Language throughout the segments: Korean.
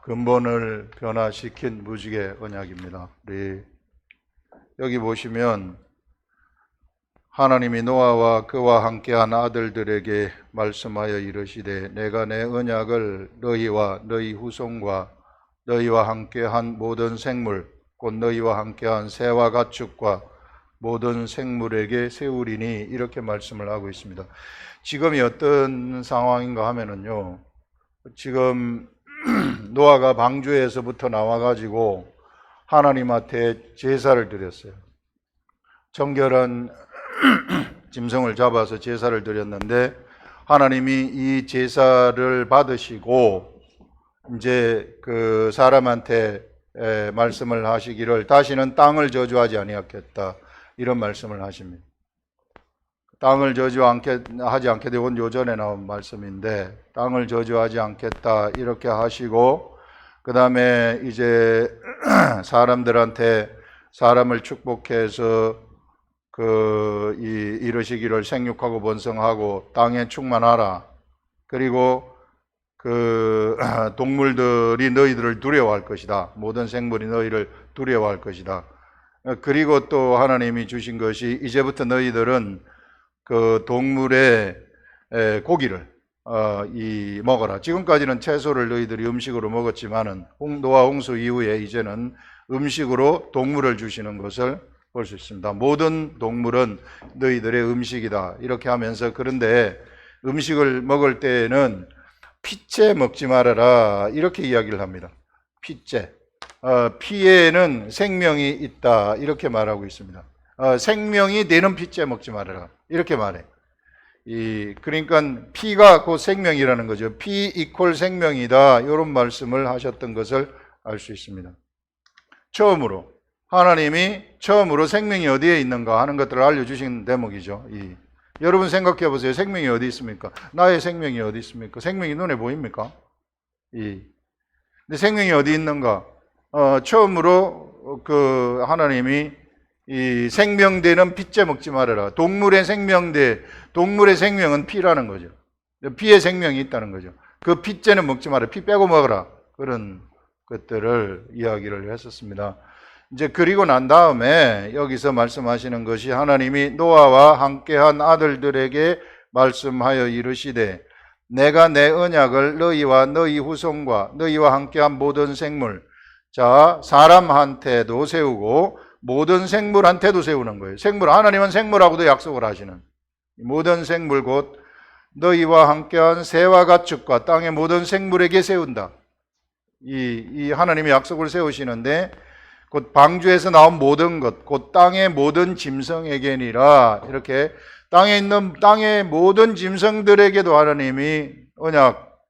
근본을 변화시킨 무지개 언약입니다. 우리 여기 보시면 하나님이 노아와 그와 함께한 아들들에게 말씀하여 이르시되 내가 내 언약을 너희와 너희 후손과 너희와 함께한 모든 생물 곧 너희와 함께한 새와 가축과 모든 생물에게 세우리니 이렇게 말씀을 하고 있습니다. 지금이 어떤 상황인가 하면은요, 지금 노아가 방주에서부터 나와가지고 하나님한테 제사를 드렸어요. 정결한 짐승을 잡아서 제사를 드렸는데 하나님이 이 제사를 받으시고 이제 그 사람한테 말씀을 하시기를 다시는 땅을 저주하지 아니하겠다 이런 말씀을 하십니다. 땅을 저주하지 않게 되고 요전에 나온 말씀인데 땅을 저주하지 않겠다 이렇게 하시고 그 다음에 이제 사람들한테 사람을 축복해서 이르시기를 생육하고 번성하고 땅에 충만하라. 그리고 그 동물들이 너희들을 두려워할 것이다. 모든 생물이 너희를 두려워할 것이다. 그리고 또 하나님이 주신 것이 이제부터 너희들은 그 동물의 고기를 먹어라. 지금까지는 채소를 너희들이 음식으로 먹었지만은 노아 홍수 이후에 이제는 음식으로 동물을 주시는 것을 볼 수 있습니다. 모든 동물은 너희들의 음식이다. 이렇게 하면서 그런데 음식을 먹을 때에는 피째 먹지 말아라. 이렇게 이야기를 합니다. 피째. 피에는 생명이 있다. 이렇게 말하고 있습니다. 생명이 되는 피째 먹지 말아라. 이렇게 말해. 그러니까 피가 곧 생명이라는 거죠. 피 이퀄 생명이다. 이런 말씀을 하셨던 것을 알 수 있습니다. 처음으로 하나님이 처음으로 생명이 어디에 있는가 하는 것들을 알려주신 대목이죠. 여러분 생각해 보세요. 생명이 어디 있습니까? 나의 생명이 어디 있습니까? 생명이 눈에 보입니까? 근데 생명이 어디 있는가? 처음으로 그 하나님이 이 생명되는 피째 먹지 말아라. 동물의 생명은 피라는 거죠. 피에 생명이 있다는 거죠. 그 피째는 먹지 마라. 피 빼고 먹어라. 그런 것들을 이야기를 했었습니다. 이제 그리고 난 다음에 여기서 말씀하시는 것이 하나님이 노아와 함께한 아들들에게 말씀하여 이르시되 내가 내 언약을 너희와 너희 후손과 너희와 함께한 모든 생물, 자 사람한테도 세우고 모든 생물한테도 세우는 거예요. 하나님은 생물하고도 약속을 하시는 모든 생물 곧 너희와 함께한 새와 가축과 땅의 모든 생물에게 세운다. 이 하나님이 약속을 세우시는데 곧 방주에서 나온 모든 것, 곧 땅의 모든 짐승에게니라. 이렇게 땅에 있는 땅의 모든 짐승들에게도 하나님이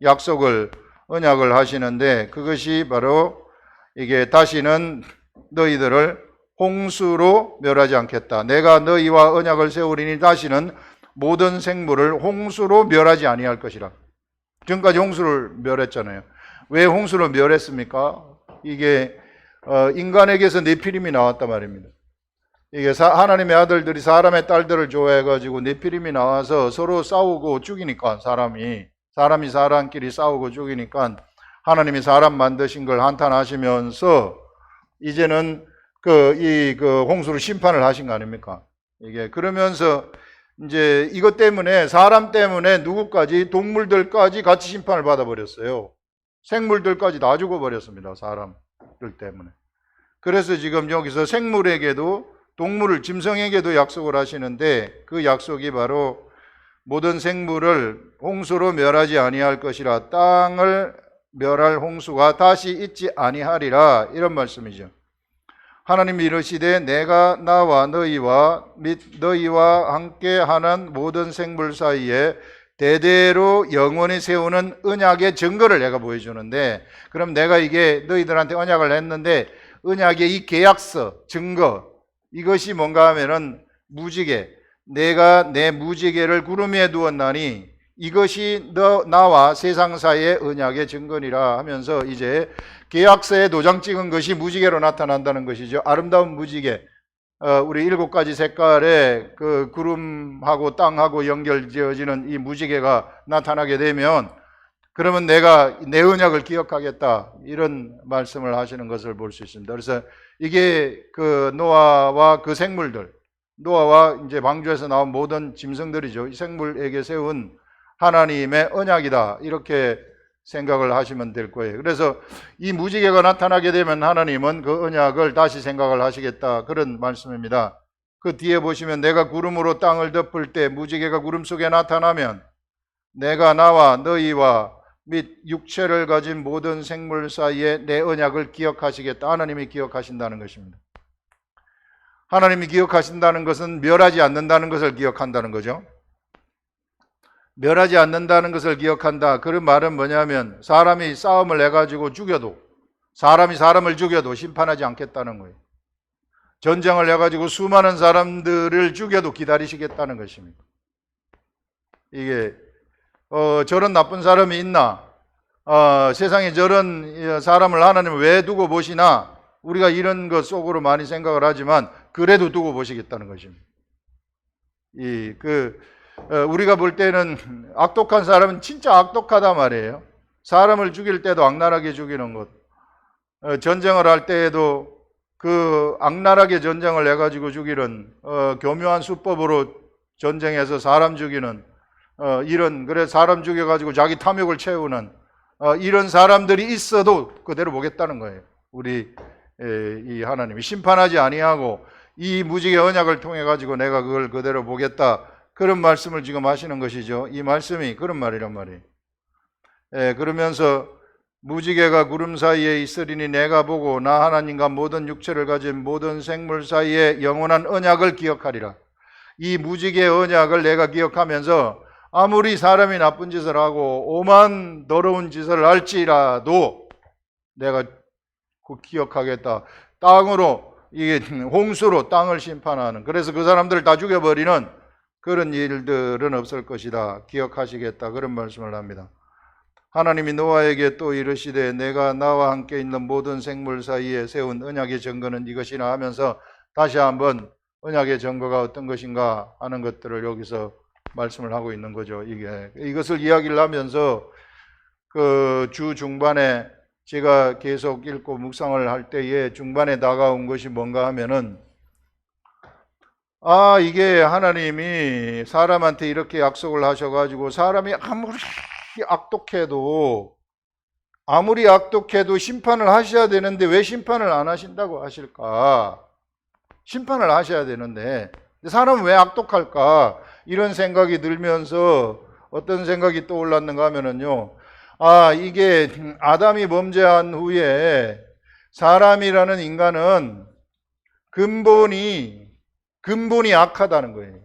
약속을 하시는데 그것이 바로 이게 다시는 너희들을 홍수로 멸하지 않겠다. 내가 너희와 언약을 세우리니 다시는 모든 생물을 홍수로 멸하지 아니할 것이라. 지금까지 홍수를 멸했잖아요. 왜 홍수를 멸했습니까? 이게 인간에게서 네피림이 나왔단 말입니다. 이게 하나님의 아들들이 사람의 딸들을 좋아해가지고 네피림이 나와서 서로 싸우고 죽이니까 사람이 사람끼리 싸우고 죽이니까 하나님이 사람 만드신 걸 한탄하시면서 이제는 그 홍수로 심판을 하신 거 아닙니까? 이게 그러면서 이제 이것 때문에 사람 때문에 누구까지 동물들까지 같이 심판을 받아버렸어요. 생물들까지 다 죽어버렸습니다. 사람들 때문에. 그래서 지금 여기서 생물에게도 짐승에게도 약속을 하시는데 그 약속이 바로 모든 생물을 홍수로 멸하지 아니할 것이라. 땅을 멸할 홍수가 다시 있지 아니하리라. 이런 말씀이죠. 하나님이 이르시되 내가 나와 너희와 및 너희와 함께 하는 모든 생물 사이에 대대로 영원히 세우는 언약의 증거를 내가 보여주는데, 그럼 내가 이게 너희들한테 언약을 했는데 언약의 이 계약서, 증거, 이것이 뭔가 하면은 무지개, 내가 내 무지개를 구름 위에 두었나니 이것이 나와 세상 사이의 언약의 증거니라 하면서 이제 계약서에 도장 찍은 것이 무지개로 나타난다는 것이죠. 아름다운 무지개. 우리 7가지 색깔의 그 구름하고 땅하고 연결지어지는 이 무지개가 나타나게 되면 그러면 내가 내 언약을 기억하겠다, 이런 말씀을 하시는 것을 볼 수 있습니다. 그래서 이게 그 노아와 그 생물들, 노아와 이제 방주에서 나온 모든 짐승들이죠. 이 생물에게 세운 하나님의 언약이다, 이렇게 생각을 하시면 될 거예요. 그래서 이 무지개가 나타나게 되면 하나님은 그 언약을 다시 생각을 하시겠다, 그런 말씀입니다. 그 뒤에 보시면 내가 구름으로 땅을 덮을 때 무지개가 구름 속에 나타나면 내가 나와 너희와 및 육체를 가진 모든 생물 사이에 내 언약을 기억하시겠다. 하나님이 기억하신다는 것입니다. 하나님이 기억하신다는 것은 멸하지 않는다는 것을 기억한다는 거죠. 멸하지 않는다는 것을 기억한다, 그런 말은 뭐냐면 사람이 싸움을 해가지고 죽여도, 사람이 사람을 죽여도 심판하지 않겠다는 거예요. 전쟁을 해가지고 수많은 사람들을 죽여도 기다리시겠다는 것입니다. 이게 저런 나쁜 사람이 있나? 세상에 저런 사람을 하나님은 왜 두고 보시나? 우리가 이런 것 속으로 많이 생각을 하지만 그래도 두고 보시겠다는 것입니다. 우리가 볼 때는 악독한 사람은 진짜 악독하다 말이에요. 사람을 죽일 때도 악랄하게 죽이는 것. 전쟁을 할 때에도 그 악랄하게 전쟁을 해가지고 죽이는 교묘한 수법으로 전쟁해서 사람 죽이는 그래 사람 죽여가지고 자기 탐욕을 채우는 이런 사람들이 있어도 그대로 보겠다는 거예요. 우리 이 하나님이 심판하지 아니하고 이 무지개 언약을 통해 가지고 내가 그걸 그대로 보겠다, 그런 말씀을 지금 하시는 것이죠. 이 말씀이 그런 말이란 말이에요. 그러면서 무지개가 구름 사이에 있으리니 내가 보고 나 하나님과 모든 육체를 가진 모든 생물 사이에 영원한 언약을 기억하리라. 이 무지개 언약을 내가 기억하면서 아무리 사람이 나쁜 짓을 하고 오만 더러운 짓을 할지라도 내가 기억하겠다. 땅으로, 이게 홍수로 땅을 심판하는, 그래서 그 사람들을 다 죽여버리는 그런 일들은 없을 것이다, 기억하시겠다, 그런 말씀을 합니다. 하나님이 노아에게 또 이르시되 내가 나와 함께 있는 모든 생물 사이에 세운 언약의 증거는 이것이나 하면서 다시 한번 언약의 증거가 어떤 것인가 하는 것들을 여기서 말씀을 하고 있는 거죠. 이것을 이야기를 하면서 그 주 중반에 제가 계속 읽고 묵상을 할 때에 중반에 다가온 것이 뭔가 하면은, 이게 하나님이 사람한테 이렇게 약속을 하셔가지고 사람이 아무리 악독해도 심판을 하셔야 되는데 왜 심판을 안 하신다고 하실까? 심판을 하셔야 되는데 사람은 왜 악독할까? 이런 생각이 들면서 어떤 생각이 떠올랐는가 하면은요, 이게 아담이 범죄한 후에 사람이라는 인간은 근본이 악하다는 거예요.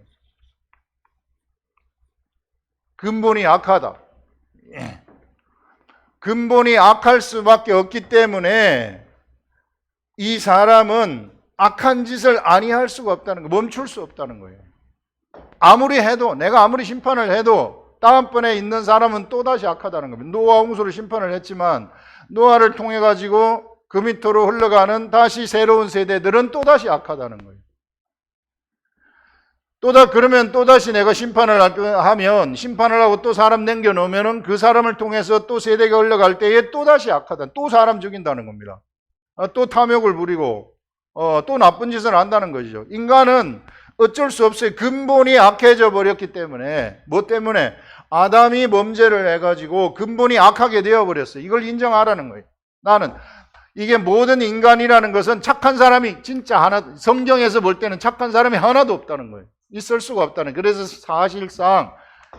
근본이 악하다. 근본이 악할 수밖에 없기 때문에 이 사람은 악한 짓을 아니할 수가 없다는 거, 멈출 수 없다는 거예요. 아무리 해도, 내가 아무리 심판을 해도 다음번에 있는 사람은 또다시 악하다는 겁니다. 노아 홍수를 심판을 했지만 노아를 통해 가지고 그 밑으로 흘러가는 다시 새로운 세대들은 또다시 악하다는 거예요. 그러면 또다시 내가 심판을 하고 또 사람 남겨놓으면은 그 사람을 통해서 또 세대가 흘러갈 때에 또다시 악하다, 또 사람 죽인다는 겁니다. 또 탐욕을 부리고 또 나쁜 짓을 한다는 것이죠. 인간은 어쩔 수 없어요. 근본이 악해져 버렸기 때문에. 뭐 때문에? 아담이 범죄를 해가지고 근본이 악하게 되어버렸어요. 이걸 인정하라는 거예요. 나는 이게 모든 인간이라는 것은 착한 사람이 진짜 성경에서 볼 때는 착한 사람이 하나도 없다는 거예요. 있을 수가 없다는 거예요. 그래서 사실상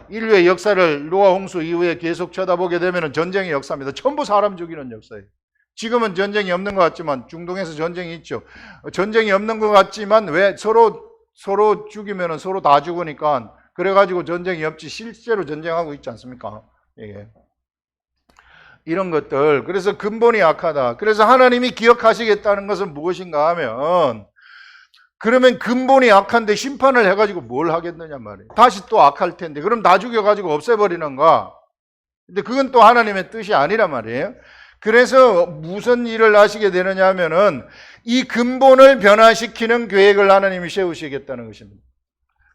인류의 역사를 노아 홍수 이후에 계속 쳐다보게 되면 전쟁의 역사입니다. 전부 사람 죽이는 역사예요. 지금은 전쟁이 없는 것 같지만 중동에서 전쟁이 있죠. 전쟁이 없는 것 같지만 왜 서로 죽이면 서로 다 죽으니까 그래가지고 전쟁이 없지, 실제로 전쟁하고 있지 않습니까? 이런 것들. 그래서 근본이 악하다. 그래서 하나님이 기억하시겠다는 것은 무엇인가 하면, 그러면 근본이 악한데 심판을 해가지고 뭘 하겠느냐 말이에요. 다시 또 악할 텐데 그럼 다 죽여가지고 없애버리는가? 근데 그건 또 하나님의 뜻이 아니란 말이에요. 그래서 무슨 일을 하시게 되느냐 하면은 이 근본을 변화시키는 계획을 하나님이 세우시겠다는 것입니다.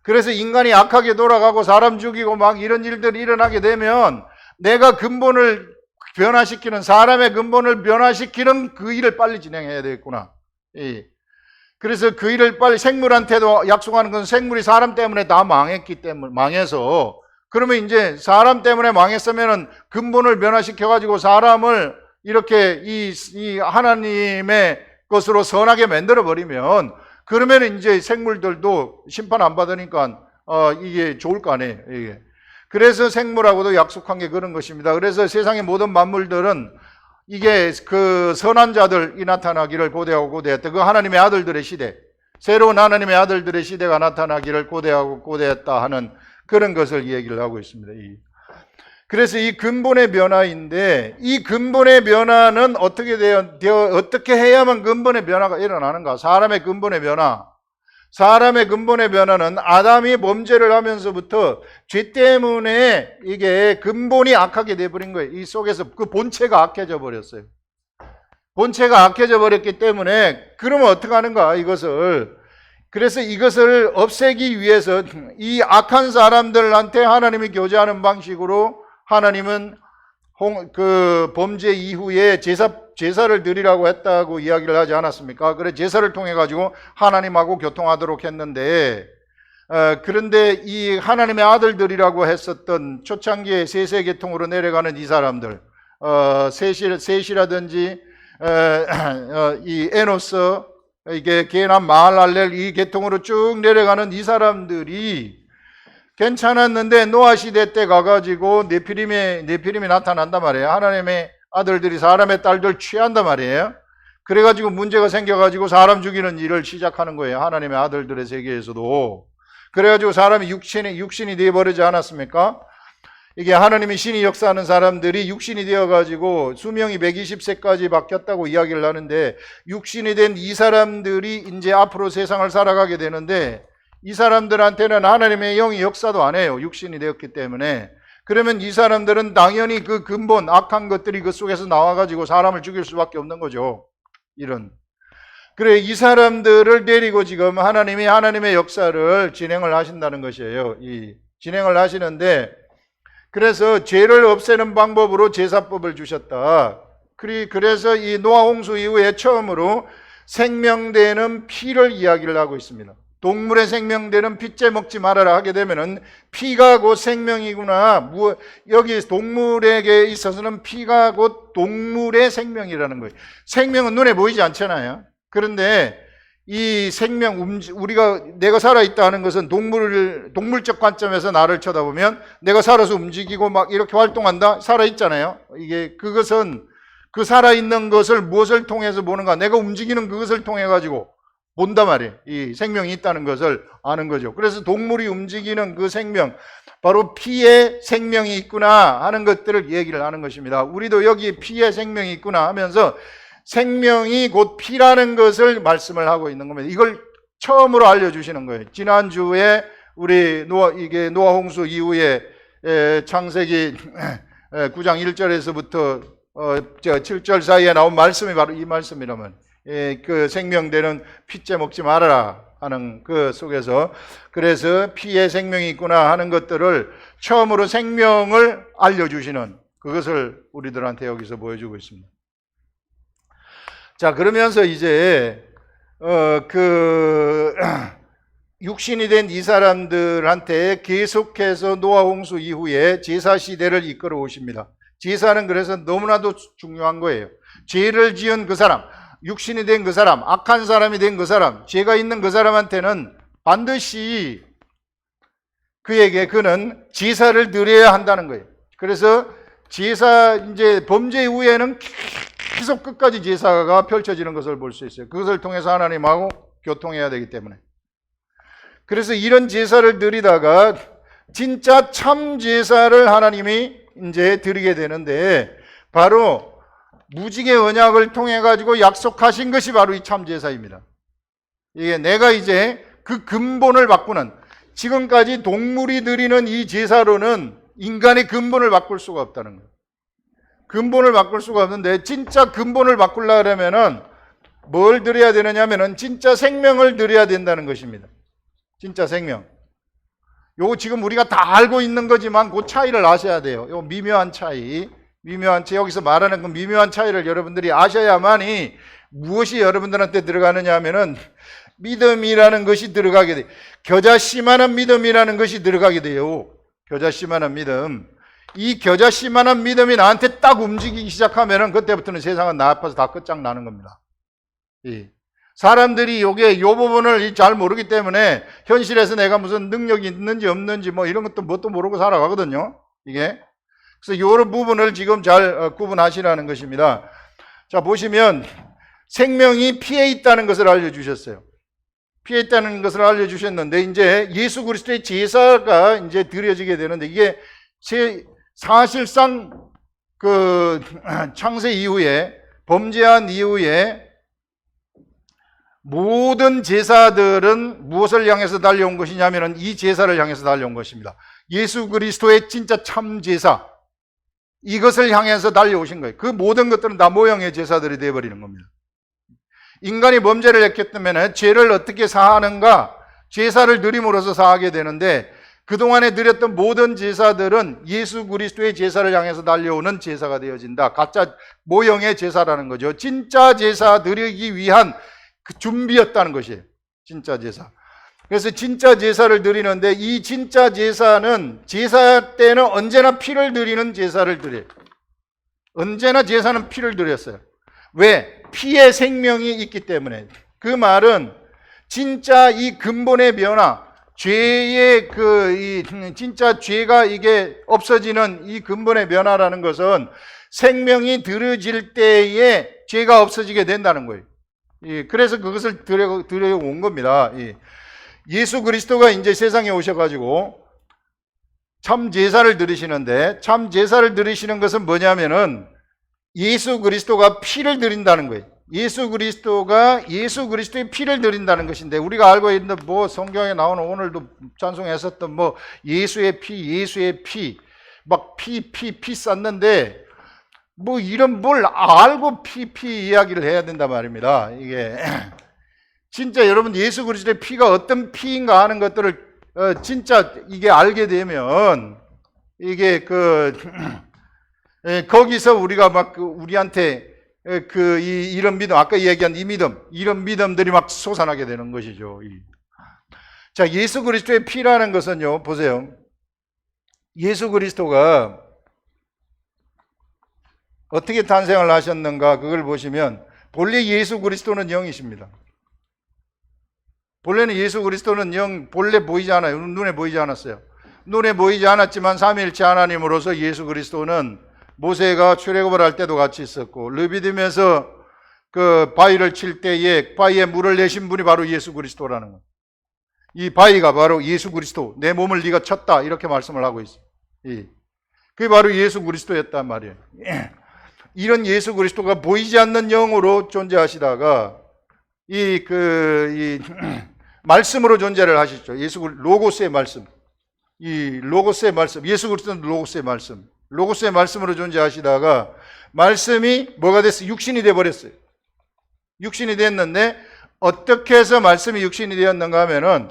그래서 인간이 악하게 돌아가고 사람 죽이고 막 이런 일들이 일어나게 되면 내가 근본을 변화시키는, 사람의 근본을 변화시키는 그 일을 빨리 진행해야 되겠구나. 그래서 그 일을 빨리, 생물한테도 약속하는 건 생물이 사람 때문에 다 망했기 때문에, 망해서, 그러면 이제 사람 때문에 망했으면은 근본을 변화시켜가지고 사람을 이렇게 이 하나님의 것으로 선하게 만들어버리면, 그러면 이제 생물들도 심판 안 받으니까, 이게 좋을 거 아니에요, 이게. 그래서 생물하고도 약속한 게 그런 것입니다. 그래서 세상의 모든 만물들은 이게 그 선한 자들이 나타나기를 고대하고 고대했다. 그 하나님의 아들들의 시대, 새로운 하나님의 아들들의 시대가 나타나기를 고대하고 고대했다 하는 그런 것을 얘기를 하고 있습니다. 그래서 이 근본의 변화인데, 이 근본의 변화는 어떻게 어떻게 해야만 근본의 변화가 일어나는가? 사람의 근본의 변화. 사람의 근본의 변화는 아담이 범죄를 하면서부터 죄 때문에 이게 근본이 악하게 돼버린 거예요. 이 속에서 그 본체가 악해져 버렸어요. 본체가 악해져 버렸기 때문에, 그러면 어떻게 하는가, 이것을. 그래서 이것을 없애기 위해서 이 악한 사람들한테 하나님이 교제하는 방식으로 하나님은 그 범죄 이후에 제사를 드리라고 했다고 이야기를 하지 않았습니까? 그래, 제사를 통해 가지고 하나님하고 교통하도록 했는데, 그런데 이 하나님의 아들들이라고 했었던 초창기에 세계통으로 내려가는 이 사람들, 셋이라든지 이 에노스, 이게 게남, 마할랄렐, 이 계통으로 쭉 내려가는 이 사람들이 괜찮았는데 노아 시대 때 가가지고 네피림이 나타난단 말이에요. 하나님의 아들들이 사람의 딸들 취한단 말이에요. 그래가지고 문제가 생겨가지고 사람 죽이는 일을 시작하는 거예요. 하나님의 아들들의 세계에서도. 그래가지고 사람이 육신이 되어버리지 않았습니까? 이게 하나님의 신이 역사하는 사람들이 육신이 되어가지고 수명이 120세까지 바뀌었다고 이야기를 하는데, 육신이 된 이 사람들이 이제 앞으로 세상을 살아가게 되는데, 이 사람들한테는 하나님의 영이 역사도 안 해요. 육신이 되었기 때문에. 그러면 이 사람들은 당연히 그 근본, 악한 것들이 그 속에서 나와가지고 사람을 죽일 수밖에 없는 거죠. 그래, 이 사람들을 데리고 지금 하나님이 하나님의 역사를 진행을 하신다는 것이에요. 진행을 하시는데, 그래서 죄를 없애는 방법으로 제사법을 주셨다. 그래서 이 노아 홍수 이후에 처음으로 생명되는 피를 이야기를 하고 있습니다. 동물의 생명되는 피째 먹지 말아라 하게 되면은 피가 곧 생명이구나. 여기 동물에게 있어서는 피가 곧 동물의 생명이라는 거예요. 생명은 눈에 보이지 않잖아요. 그런데 이 생명, 내가 살아있다 하는 것은 동물적 관점에서 나를 쳐다보면 내가 살아서 움직이고 막 이렇게 활동한다? 살아있잖아요. 그것은 그 살아있는 것을 무엇을 통해서 보는가? 내가 움직이는 그것을 통해가지고 본단 말이에요. 이 생명이 있다는 것을 아는 거죠. 그래서 동물이 움직이는 그 생명, 바로 피에 생명이 있구나 하는 것들을 얘기를 하는 것입니다. 우리도 여기 피에 생명이 있구나 하면서 생명이 곧 피라는 것을 말씀을 하고 있는 겁니다. 이걸 처음으로 알려주시는 거예요. 지난주에 우리 노아 홍수 이후에 창세기 9장 1절에서부터 7절 사이에 나온 말씀이 바로 이 말씀이라면, 그 생명되는 피째 먹지 말아라 하는 그 속에서, 그래서 피에 생명이 있구나 하는 것들을 처음으로 생명을 알려주시는 그것을 우리들한테 여기서 보여주고 있습니다. 자, 그러면서 이제 육신이 된 이 사람들한테 계속해서 노아 홍수 이후에 제사 시대를 이끌어 오십니다. 제사는 그래서 너무나도 중요한 거예요. 죄를 지은 그 사람, 육신이 된 그 사람, 악한 사람이 된 그 사람, 죄가 있는 그 사람한테는 반드시 그는 제사를 드려야 한다는 거예요. 그래서 이제 범죄 이후에는 계속 끝까지 제사가 펼쳐지는 것을 볼 수 있어요. 그것을 통해서 하나님하고 교통해야 되기 때문에. 그래서 이런 제사를 드리다가 진짜 참 제사를 하나님이 이제 드리게 되는데, 바로 무지개 언약을 통해 가지고 약속하신 것이 바로 이 참 제사입니다. 이게 내가 이제 그 근본을 바꾸는, 지금까지 동물이 드리는 이 제사로는 인간의 근본을 바꿀 수가 없다는 거예요. 근본을 바꿀 수가 없는데, 진짜 근본을 바꾸려면은 뭘 드려야 되느냐면은 진짜 생명을 드려야 된다는 것입니다. 진짜 생명. 요거 지금 우리가 다 알고 있는 거지만 그 차이를 아셔야 돼요. 요 미묘한 차이. 여기서 말하는 그 미묘한 차이를 여러분들이 아셔야만이 무엇이 여러분들한테 들어가느냐 하면은 믿음이라는 것이 들어가게 돼요. 겨자씨만한 믿음이라는 것이 들어가게 돼요. 겨자씨만한 믿음. 이 겨자씨만한 믿음이 나한테 딱 움직이기 시작하면은 그때부터는 세상은 나 앞에서 다 끝장나는 겁니다. 사람들이 요 부분을 잘 모르기 때문에 현실에서 내가 무슨 능력이 있는지 없는지 뭐 이런 것도 뭣도 모르고 살아가거든요. 이게. 그래서 요런 부분을 지금 잘 구분하시라는 것입니다. 자, 보시면 생명이 피에 있다는 것을 알려주셨어요. 피에 있다는 것을 알려주셨는데, 이제 예수 그리스도의 제사가 이제 드려지게 되는데, 이게 사실상 그 창세 이후에, 범죄한 이후에 모든 제사들은 무엇을 향해서 달려온 것이냐면은 이 제사를 향해서 달려온 것입니다. 예수 그리스도의 진짜 참 제사, 이것을 향해서 달려오신 거예요. 그 모든 것들은 다 모형의 제사들이 되어버리는 겁니다. 인간이 범죄를 했기 때문에 죄를 어떻게 사하는가, 제사를 드림으로써 사하게 되는데, 그동안에 드렸던 모든 제사들은 예수 그리스도의 제사를 향해서 달려오는 제사가 되어진다. 가짜 모형의 제사라는 거죠. 진짜 제사 드리기 위한 그 준비였다는 것이에요. 진짜 제사. 그래서 진짜 제사를 드리는데, 이 진짜 제사는 제사 때는 언제나 피를 드리는 제사를 드려요. 언제나 제사는 피를 드렸어요. 왜? 피의 생명이 있기 때문에. 그 말은 진짜 이 근본의 변화, 죄의 진짜 죄가 이게 없어지는 이 근본의 변화라는 것은 생명이 들어질 때에 죄가 없어지게 된다는 거예요. 그래서 그것을 드려온 겁니다. 예수 그리스도가 이제 세상에 오셔가지고 참 제사를 드리시는데, 참 제사를 드리시는 것은 뭐냐면은 예수 그리스도가 피를 드린다는 거예요. 예수 그리스도의 피를 드린다는 것인데, 우리가 알고 있는 뭐 성경에 나오는 오늘도 찬송했었던 뭐 예수의 피 막 피 쌌는데, 뭐 이런 뭘 알고 피 이야기를 해야 된단 말입니다. 이게 진짜 여러분 예수 그리스도의 피가 어떤 피인가 하는 것들을 진짜 이게 알게 되면, 이게 거기서 우리가 막 우리한테 이런 믿음, 아까 얘기한 이런 믿음들이 막 솟아나게 되는 것이죠. 자, 예수 그리스도의 피라는 것은요, 보세요. 예수 그리스도가 어떻게 탄생을 하셨는가, 그걸 보시면, 본래 예수 그리스도는 영이십니다. 본래는 예수 그리스도는 본래 보이지 않아요. 눈에 보이지 않았어요. 눈에 보이지 않았지만 삼위일체 하나님으로서 예수 그리스도는 모세가 출애굽을 할 때도 같이 있었고, 르비딤에서 그 바위를 칠 때에 바위에 물을 내신 분이 바로 예수 그리스도라는 거예요. 이 바위가 바로 예수 그리스도, 내 몸을 네가 쳤다, 이렇게 말씀을 하고 있어요. 그게 바로 예수 그리스도였단 말이에요. 이런 예수 그리스도가 보이지 않는 영으로 존재하시다가 말씀으로 존재를 하시죠. 로고스의 말씀. 로고스의 말씀. 예수 그리스도는 로고스의 말씀으로 존재하시다가 말씀이 뭐가 됐어요? 육신이 돼 버렸어요. 육신이 됐는데 어떻게 해서 말씀이 육신이 되었는가 하면은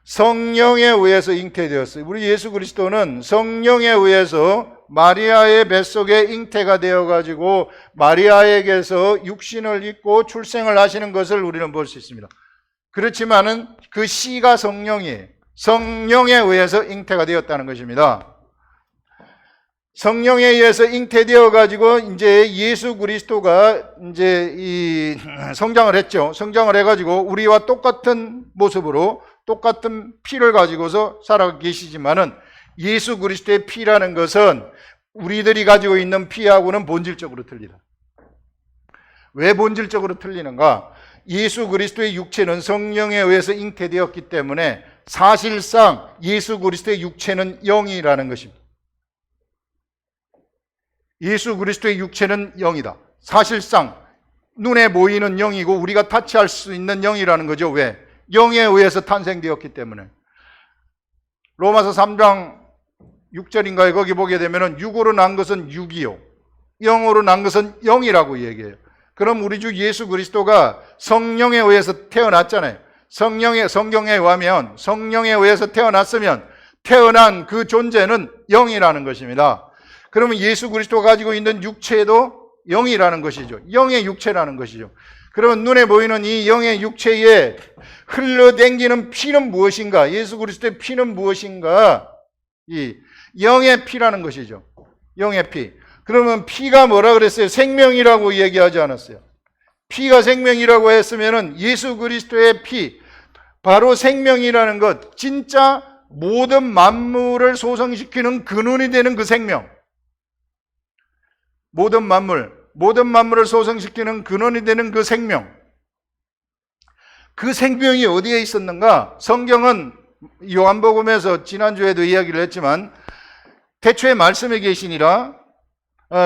성령에 의해서 잉태되었어요. 우리 예수 그리스도는 성령에 의해서 마리아의 뱃속에 잉태가 되어가지고 마리아에게서 육신을 입고 출생을 하시는 것을 우리는 볼 수 있습니다. 그렇지만은 그 씨가 성령이에요. 성령에 의해서 잉태가 되었다는 것입니다. 성령에 의해서 잉태되어 가지고 이제 예수 그리스도가 이제 성장을 했죠. 성장을 해가지고 우리와 똑같은 모습으로 똑같은 피를 가지고서 살아 계시지만은 예수 그리스도의 피라는 것은 우리들이 가지고 있는 피하고는 본질적으로 틀리다. 왜 본질적으로 틀리는가? 예수 그리스도의 육체는 성령에 의해서 잉태되었기 때문에 사실상 예수 그리스도의 육체는 영이라는 것입니다. 예수 그리스도의 육체는 영이다. 사실상 눈에 보이는 영이고 우리가 타치할 수 있는 영이라는 거죠. 왜? 영에 의해서 탄생되었기 때문에. 로마서 3장 6절인가에 거기 보게 되면은 육으로 난 것은 육이요, 영으로 난 것은 영이라고 얘기해요. 그럼 우리 주 예수 그리스도가 성령에 의해서 태어났잖아요. 성경에 의하면 성령에 의해서 태어났으면 태어난 그 존재는 영이라는 것입니다. 그러면 예수 그리스도가 가지고 있는 육체도 영이라는 것이죠. 영의 육체라는 것이죠. 그러면 눈에 보이는 이 영의 육체에 흘러댕기는 피는 무엇인가? 예수 그리스도의 피는 무엇인가? 이 영의 피라는 것이죠. 영의 피. 그러면 피가 뭐라 그랬어요? 생명이라고 얘기하지 않았어요. 피가 생명이라고 했으면은 예수 그리스도의 피, 바로 생명이라는 것, 진짜 모든 만물을 소성시키는 근원이 되는 그 생명. 모든 만물을 소성시키는 근원이 되는 그 생명. 그 생명이 어디에 있었는가? 성경은 요한복음에서 지난주에도 이야기를 했지만 태초에 말씀이 계시니라,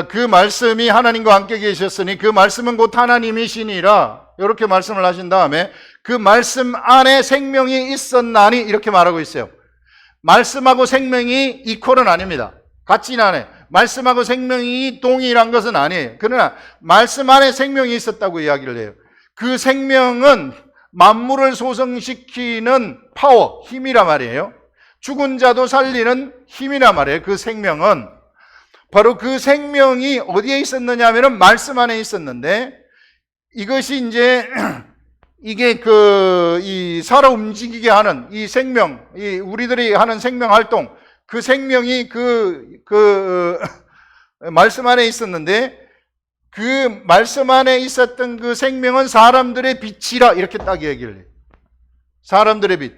그 말씀이 하나님과 함께 계셨으니 그 말씀은 곧 하나님이시니라, 이렇게 말씀을 하신 다음에 그 말씀 안에 생명이 있었나니 이렇게 말하고 있어요. 말씀하고 생명이 이퀄은 아닙니다. 같지는 않아요. 말씀하고 생명이 동일한 것은 아니에요. 그러나 말씀 안에 생명이 있었다고 이야기를 해요. 그 생명은 만물을 소성시키는 파워, 힘이란 말이에요. 죽은 자도 살리는 힘이란 말이에요. 그 생명은 바로 그 생명이 어디에 있었느냐 하면은 말씀 안에 있었는데, 이것이 이제 이게 이 살아 움직이게 하는 이 생명, 이 우리들이 하는 생명 활동, 그 생명이 말씀 안에 있었는데, 그 말씀 안에 있었던 그 생명은 사람들의 빛이라, 이렇게 딱 얘기를 해요. 사람들의 빛.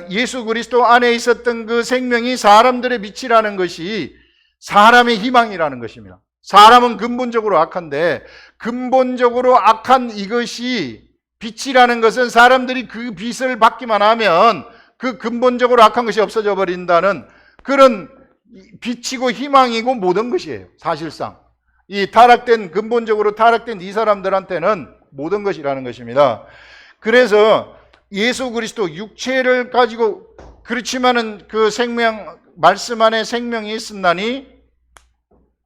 예수 그리스도 안에 있었던 그 생명이 사람들의 빛이라는 것이 사람의 희망이라는 것입니다. 사람은 근본적으로 악한데, 근본적으로 악한 이것이 빛이라는 것은 사람들이 그 빛을 받기만 하면 그 근본적으로 악한 것이 없어져 버린다는 그런 빛이고 희망이고 모든 것이에요. 사실상 이 근본적으로 타락된 이 사람들한테는 모든 것이라는 것입니다. 그래서 예수 그리스도 육체를 가지고, 그렇지만은 그 생명, 말씀 안에 생명이 있었나니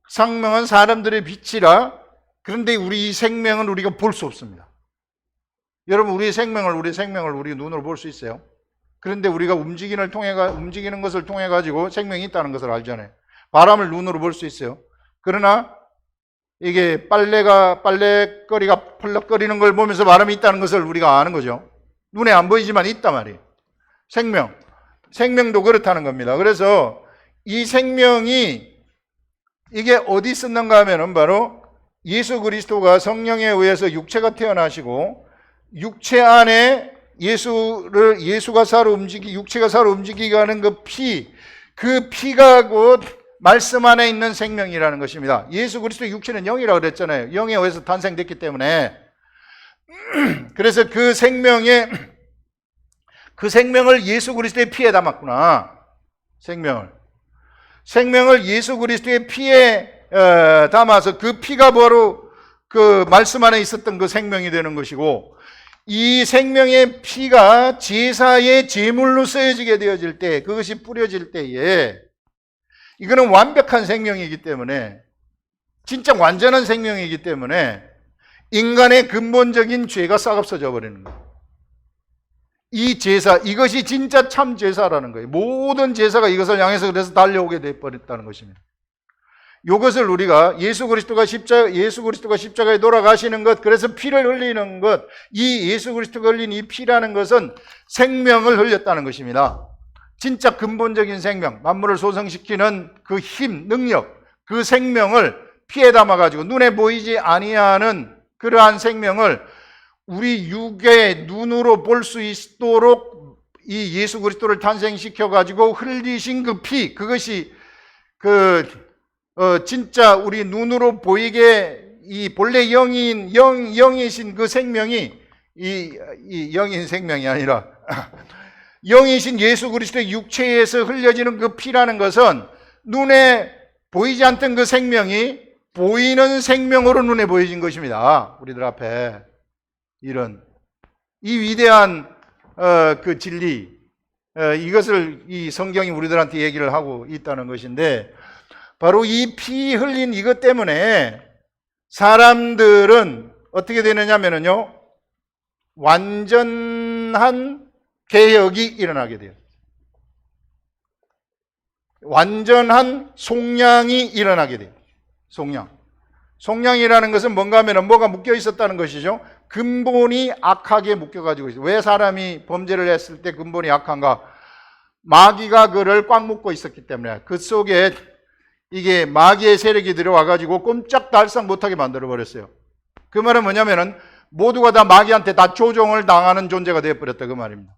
생명은 사람들의 빛이라. 그런데 우리 이 생명은 우리가 볼 수 없습니다. 여러분, 우리 생명을 우리 눈으로 볼 수 있어요? 그런데 우리가 움직이는 것을 통해 가지고 생명이 있다는 것을 알잖아요. 바람을 눈으로 볼 수 있어요. 그러나 이게 빨래거리가 펄럭거리는 걸 보면서 바람이 있다는 것을 우리가 아는 거죠. 눈에 안 보이지만 있단 말이에요. 생명도 그렇다는 겁니다. 그래서 이 생명이 이게 어디 있었는가 하면은 바로 예수 그리스도가 성령에 의해서 육체가 태어나시고, 육체 안에 육체가 살아 움직이게 하는 그 피가 곧 말씀 안에 있는 생명이라는 것입니다. 예수 그리스도 육체는 영이라고 그랬잖아요. 영에 의해서 탄생됐기 때문에. 그래서 그 생명을 예수 그리스도의 피에 담았구나. 생명을 예수 그리스도의 피에 담아서 그 피가 바로 그 말씀 안에 있었던 그 생명이 되는 것이고, 이 생명의 피가 제사의 제물로 쓰여지게 되어질 때, 그것이 뿌려질 때에, 이거는 완벽한 생명이기 때문에, 진짜 완전한 생명이기 때문에 인간의 근본적인 죄가 싹 없어져 버리는 거예요. 이 제사, 이것이 진짜 참 제사라는 거예요. 모든 제사가 이것을 향해서 그래서 달려오게 돼 버렸다는 것입니다. 이것을 우리가 예수 그리스도가 십자가에 돌아가시는 것, 그래서 피를 흘리는 것, 이 예수 그리스도가 흘린 이 피라는 것은 생명을 흘렸다는 것입니다. 진짜 근본적인 생명, 만물을 소성시키는 그 힘, 능력, 그 생명을 피에 담아가지고 눈에 보이지 아니하는 그러한 생명을 우리 육의 눈으로 볼 수 있도록 이 예수 그리스도를 탄생시켜가지고 흘리신 그 피, 그것이 진짜 우리 눈으로 보이게 이 본래 영이신 그 생명이 이 영인 생명이 아니라 영이신 예수 그리스도의 육체에서 흘려지는 그 피라는 것은 눈에 보이지 않던 그 생명이 보이는 생명으로 눈에 보여진 것입니다. 우리들 앞에 이런 이 위대한 그 진리, 이것을 이 성경이 우리들한테 얘기를 하고 있다는 것인데, 바로 이 피 흘린 이것 때문에 사람들은 어떻게 되느냐면요, 완전한 개혁이 일어나게 돼요. 완전한 속량이 일어나게 돼요. 속량. 속량이라는 것은 뭔가 하면 뭐가 묶여 있었다는 것이죠. 근본이 악하게 묶여가지고 있어요. 왜 사람이 범죄를 했을 때 근본이 악한가? 마귀가 그를 꽉 묶고 있었기 때문에 그 속에 이게 마귀의 세력이 들어와가지고 꼼짝달싹 못하게 만들어버렸어요. 그 말은 뭐냐면은 모두가 다 마귀한테 다 조종을 당하는 존재가 되어버렸다 그 말입니다.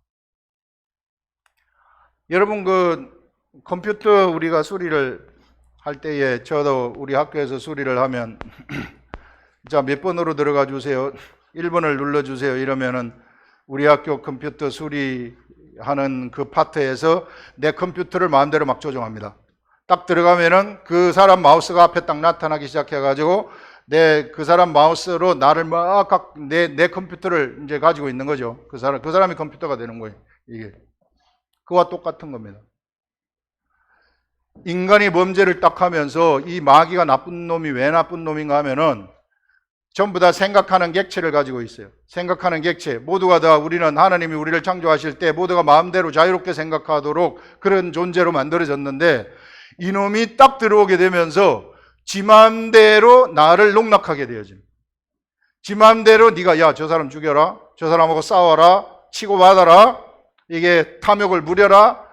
여러분 그 컴퓨터 우리가 수리를 할 때에 저도 우리 학교에서 수리를 하면 자 몇 번으로 들어가 주세요. 1번을 눌러주세요. 이러면은 우리 학교 컴퓨터 수리하는 그 파트에서 내 컴퓨터를 마음대로 막 조종합니다. 딱 들어가면은 그 사람 마우스가 앞에 딱 나타나기 시작해가지고 그 사람 마우스로 나를 막 내 컴퓨터를 이제 가지고 있는 거죠. 그 사람이 컴퓨터가 되는 거예요. 이게 그와 똑같은 겁니다. 인간이 범죄를 딱 하면서 이 마귀가 나쁜 놈이 왜 나쁜 놈인가 하면은 전부 다 생각하는 객체를 가지고 있어요. 생각하는 객체. 모두가 다 우리는 하나님이 우리를 창조하실 때 모두가 마음대로 자유롭게 생각하도록 그런 존재로 만들어졌는데 이놈이 딱 들어오게 되면서 지 마음대로 나를 농락하게 되어집니다. 지 마음대로 네가 야, 저 사람 죽여라. 저 사람하고 싸워라. 치고받아라. 이게 탐욕을 부려라.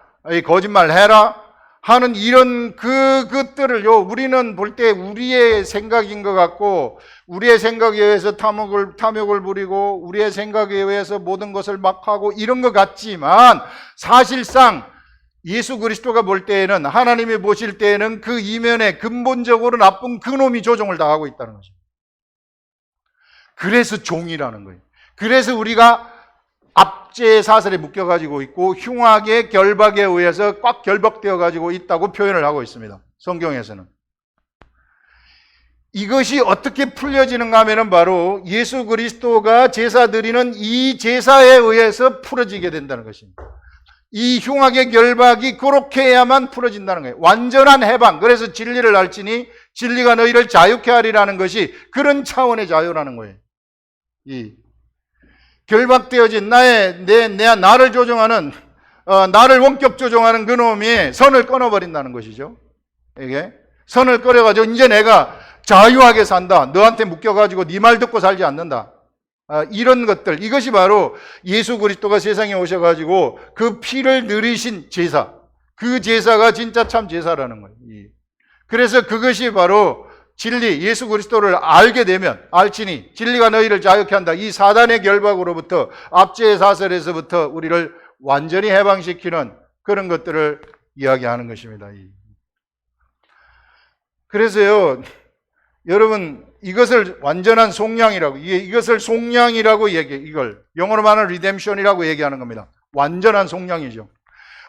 거짓말 해라. 하는 이런 그것들을요, 우리는 볼 때 우리의 생각인 것 같고, 우리의 생각에 의해서 탐욕을 부리고, 우리의 생각에 의해서 모든 것을 막 하고, 이런 것 같지만, 사실상 예수 그리스도가 볼 때에는, 하나님이 보실 때에는 그 이면에 근본적으로 나쁜 그 놈이 조종을 다 하고 있다는 거죠. 그래서 종이라는 거예요. 그래서 우리가 압제의 사슬에 묶여가지고 있고 흉악의 결박에 의해서 꽉 결박되어가지고 있다고 표현을 하고 있습니다. 성경에서는. 이것이 어떻게 풀려지는가 하면 바로 예수 그리스도가 제사 드리는 이 제사에 의해서 풀어지게 된다는 것입니다. 이 흉악의 결박이 그렇게 해야만 풀어진다는 거예요. 완전한 해방. 그래서 진리를 알지니 진리가 너희를 자유케 하리라는 것이 그런 차원의 자유라는 거예요. 이 결박되어진 나를 조종하는, 나를 원격 조종하는 그 놈이 선을 끊어버린다는 것이죠. 이게 선을 끊어가지고 이제 내가 자유하게 산다. 너한테 묶여가지고 네 말 듣고 살지 않는다. 이런 것들, 이것이 바로 예수 그리스도가 세상에 오셔가지고 그 피를 들이신 제사, 그 제사가 진짜 참 제사라는 거예요. 그래서 그것이 바로 진리, 예수 그리스도를 알게 되면 알지니 진리가 너희를 자유케 한다. 이 사단의 결박으로부터, 압제의 사슬에서부터 우리를 완전히 해방시키는 그런 것들을 이야기하는 것입니다. 그래서요, 여러분, 이것을 완전한 속량이라고, 이것을 속량이라고 이걸 영어로 말하는 리뎀션이라고 얘기하는 겁니다. 완전한 속량이죠.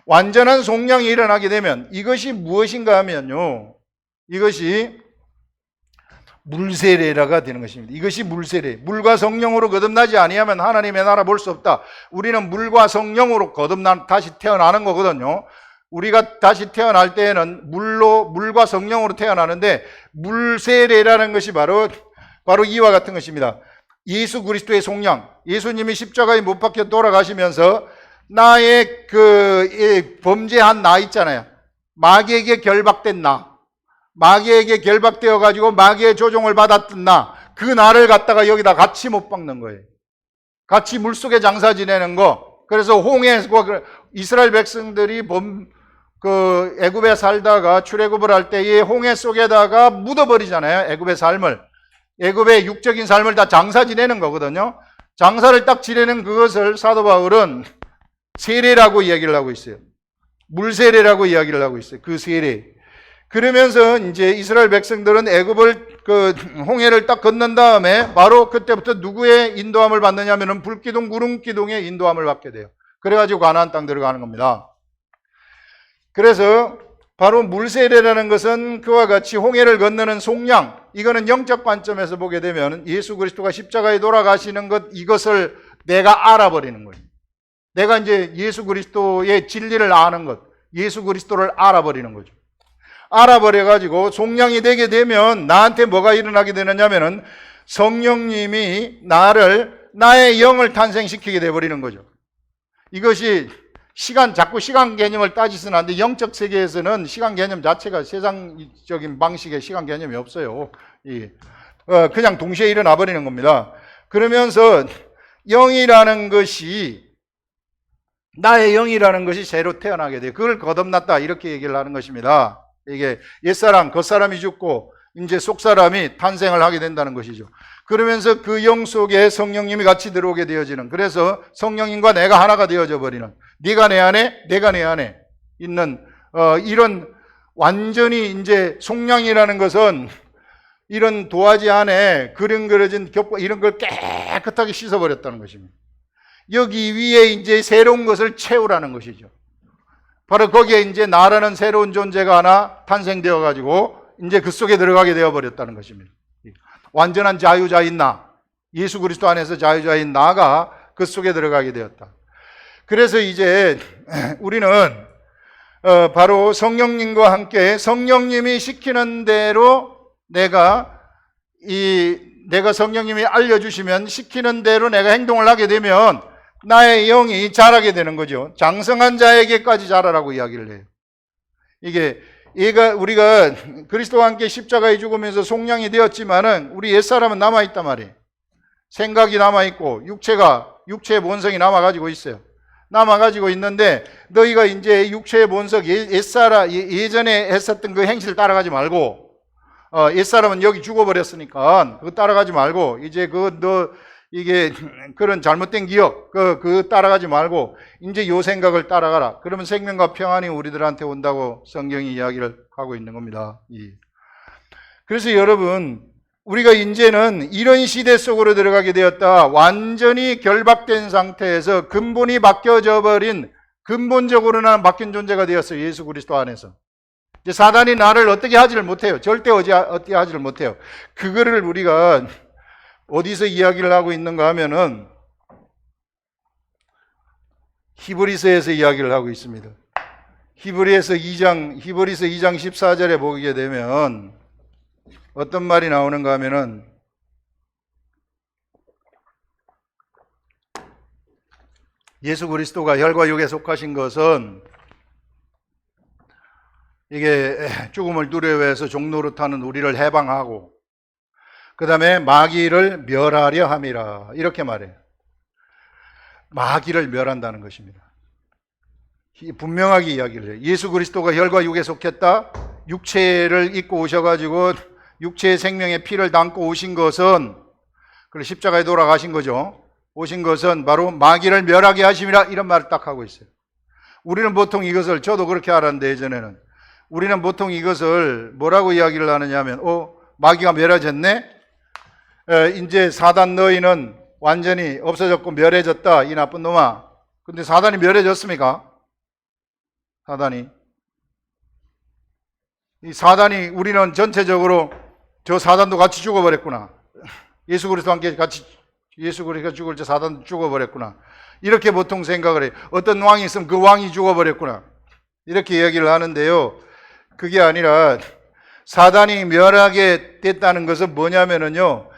완전한 속량이 일어나게 되면 이것이 무엇인가 하면요, 이것이 물세례라가 되는 것입니다. 이것이 물세례. 물과 성령으로 거듭나지 아니하면 하나님의 나라 볼 수 없다. 우리는 물과 성령으로 다시 태어나는 거거든요. 우리가 다시 태어날 때에는 물과 성령으로 태어나는데 물세례라는 것이 바로 이와 같은 것입니다. 예수 그리스도의 속량. 예수님이 십자가에 못 박혀 돌아가시면서 나의 범죄한 나 있잖아요. 마귀에게 결박된 나. 마귀에게 결박되어 가지고 마귀의 조종을 받았던 그 나를 갖다가 여기다 같이 못 박는 거예요. 같이 물속에 장사 지내는 거. 그래서 이스라엘 백성들이 애굽에 살다가 출애굽을 할 때에 홍해 속에다가 묻어버리잖아요. 애굽의 삶을. 애굽의 육적인 삶을 다 장사 지내는 거거든요. 장사를 딱 지내는 그것을 사도 바울은 세례라고 이야기를 하고 있어요. 물세례라고 이야기를 하고 있어요. 그 세례. 그러면서 이제 이스라엘 백성들은 애굽을 홍해를 딱 건넌 다음에 바로 그때부터 누구의 인도함을 받느냐면은 불기둥, 구름기둥의 인도함을 받게 돼요. 그래가지고 가나안 땅 들어가는 겁니다. 그래서 바로 물세례라는 것은 그와 같이 홍해를 건너는 속량, 이거는 영적 관점에서 보게 되면 예수 그리스도가 십자가에 돌아가시는 이것을 내가 알아버리는 거예요. 내가 이제 예수 그리스도의 진리를 아는 것, 예수 그리스도를 알아버리는 거죠. 알아버려가지고 속량이 되게 되면 나한테 뭐가 일어나게 되느냐면은 성령님이 나의 영을 탄생시키게 돼버리는 거죠. 이것이 자꾸 시간 개념을 따지서는 안 돼. 영적 세계에서는 시간 개념 자체가 세상적인 방식의 시간 개념이 없어요. 그냥 동시에 일어나 버리는 겁니다. 그러면서 영이라는 것이, 나의 영이라는 것이 새로 태어나게 돼요. 그걸 거듭났다, 이렇게 얘기를 하는 것입니다. 이게 옛사람, 겉사람이 죽고 이제 속사람이 탄생을 하게 된다는 것이죠. 그러면서 그 영 속에 성령님이 같이 들어오게 되어지는, 그래서 성령님과 내가 하나가 되어져 버리는, 네가 내 안에 내가 내 안에 있는 이런, 완전히 이제 속량이라는 것은 이런 도화지 안에 그림 그려진 겹과 이런 걸 깨끗하게 씻어버렸다는 것입니다. 여기 위에 이제 새로운 것을 채우라는 것이죠. 바로 거기에 이제 나라는 새로운 존재가 하나 탄생되어 가지고 이제 그 속에 들어가게 되어 버렸다는 것입니다. 완전한 자유자인 나, 예수 그리스도 안에서 자유자인 나가 그 속에 들어가게 되었다. 그래서 이제 우리는 바로 성령님과 함께 성령님이 시키는 대로 내가 성령님이 알려주시면 시키는 대로 내가 행동을 하게 되면 나의 영이 자라게 되는 거죠. 장성한 자에게까지 자라라고 이야기를 해요. 우리가 그리스도와 함께 십자가에 죽으면서 속량이 되었지만은 우리 옛사람은 남아있단 말이에요. 생각이 남아있고 육체의 본성이 남아가지고 있어요. 남아가지고 있는데 너희가 이제 육체의 본성, 예전에 했었던 그 행실을 따라가지 말고, 옛사람은 여기 죽어버렸으니까 그거 따라가지 말고, 이제 이게 그런 잘못된 기억, 그 따라가지 말고 이제 요 생각을 따라가라. 그러면 생명과 평안이 우리들한테 온다고 성경이 이야기를 하고 있는 겁니다. 그래서 여러분, 우리가 이제는 이런 시대 속으로 들어가게 되었다. 완전히 결박된 상태에서 근본이 바뀌어져 버린, 근본적으로는 바뀐 존재가 되었어요. 예수 그리스도 안에서. 이제 사단이 나를 어떻게 하지를 못해요. 절대 어떻게 하지를 못해요. 그거를 우리가 어디서 이야기를 하고 있는가 하면은 히브리서에서 이야기를 하고 있습니다. 히브리서 2장 14절에 보게 되면 어떤 말이 나오는가 하면은, 예수 그리스도가 혈과 육에 속하신 것은 이게 죽음을 두려워해서 종노릇하는 우리를 해방하고 그 다음에 마귀를 멸하려 함이라, 이렇게 말해요. 마귀를 멸한다는 것입니다. 분명하게 이야기를 해요. 예수 그리스도가 혈과 육에 속했다, 육체를 입고 오셔가지고 육체의 생명의 피를 담고 오신 것은, 그리고 십자가에 돌아가신 거죠. 오신 것은 바로 마귀를 멸하게 하심이라, 이런 말을 딱 하고 있어요. 우리는 보통 이것을, 저도 그렇게 알았는데 예전에는, 우리는 보통 이것을 뭐라고 이야기를 하느냐 하면, 마귀가 멸해졌네? 이제 사단 너희는 완전히 없어졌고 멸해졌다, 이 나쁜 놈아. 근데 사단이 멸해졌습니까? 우리는 전체적으로 저 사단도 같이 죽어버렸구나. 예수 그리스도와 함께 같이, 예수 그리스도가 죽을 때 사단도 죽어버렸구나. 이렇게 보통 생각을 해요. 어떤 왕이 있으면 그 왕이 죽어버렸구나, 이렇게 얘기를 하는데요. 그게 아니라 사단이 멸하게 됐다는 것은 뭐냐면은요,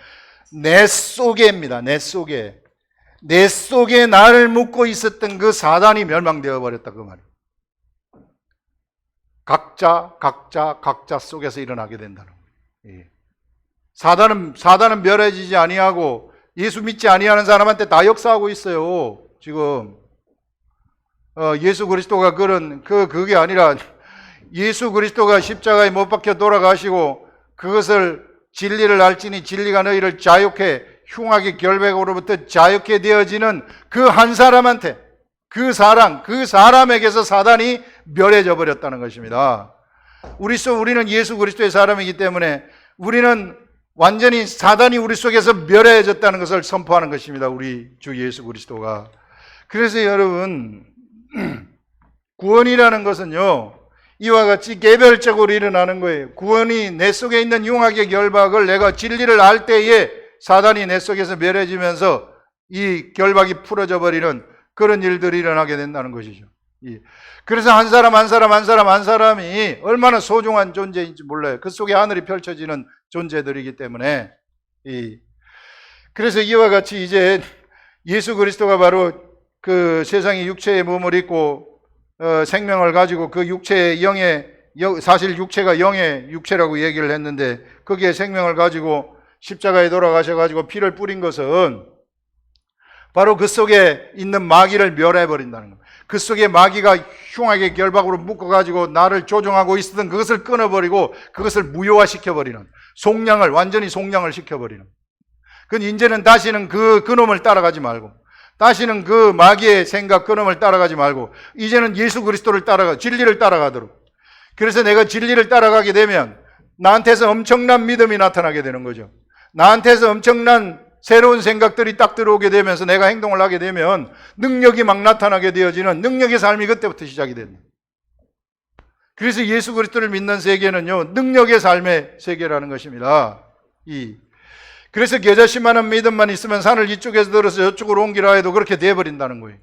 내 속에입니다. 내 속에 나를 묶고 있었던 그 사단이 멸망되어 버렸다, 그 말이에요. 각자 속에서 일어나게 된다는 거예요. 사단은 멸해지지 아니하고 예수 믿지 아니하는 사람한테 다 역사하고 있어요. 지금 예수 그리스도가 그게 아니라, 예수 그리스도가 십자가에 못 박혀 돌아가시고 그것을 진리를 알지니 진리가 너희를 자유케, 흉악의 결백으로부터 자유케 되어지는 그 한 사람한테, 그 사람에게서 사단이 멸해져 버렸다는 것입니다. 우리는 예수 그리스도의 사람이기 때문에 우리는 완전히 사단이 우리 속에서 멸해졌다는 것을 선포하는 것입니다. 우리 주 예수 그리스도가. 그래서 여러분, 구원이라는 것은요, 이와 같이 개별적으로 일어나는 거예요. 구원이 내 속에 있는 흉악의 결박을 내가 진리를 알 때에 사단이 내 속에서 멸해지면서 이 결박이 풀어져 버리는 그런 일들이 일어나게 된다는 것이죠. 그래서 한 사람이 얼마나 소중한 존재인지 몰라요. 그 속에 하늘이 펼쳐지는 존재들이기 때문에. 그래서 이와 같이 이제 예수 그리스도가 바로 그 세상의 육체의 몸을 입고 생명을 가지고 그 육체의 사실 육체가 영의 육체라고 얘기를 했는데 거기에 생명을 가지고 십자가에 돌아가셔가지고 피를 뿌린 것은 바로 그 속에 있는 마귀를 멸해버린다는 겁니다. 그 속에 마귀가 흉하게 결박으로 묶어가지고 나를 조종하고 있었던 그것을 끊어버리고 그것을 무효화시켜버리는, 완전히 속량을 시켜버리는. 그건 이제는 다시는 그놈을 따라가지 말고, 다시는 그 마귀의 생각, 그놈을 따라가지 말고, 이제는 예수 그리스도를 진리를 따라가도록. 그래서 내가 진리를 따라가게 되면 나한테서 엄청난 믿음이 나타나게 되는 거죠. 나한테서 엄청난 새로운 생각들이 딱 들어오게 되면서 내가 행동을 하게 되면 능력이 막 나타나게 되어지는 능력의 삶이 그때부터 시작이 됩니다. 그래서 예수 그리스도를 믿는 세계는요, 능력의 삶의 세계라는 것입니다. 그래서 겨자씨만한 믿음만 있으면 산을 이쪽에서 들어서 저쪽으로 옮기라 해도 그렇게 돼버린다는 거예요.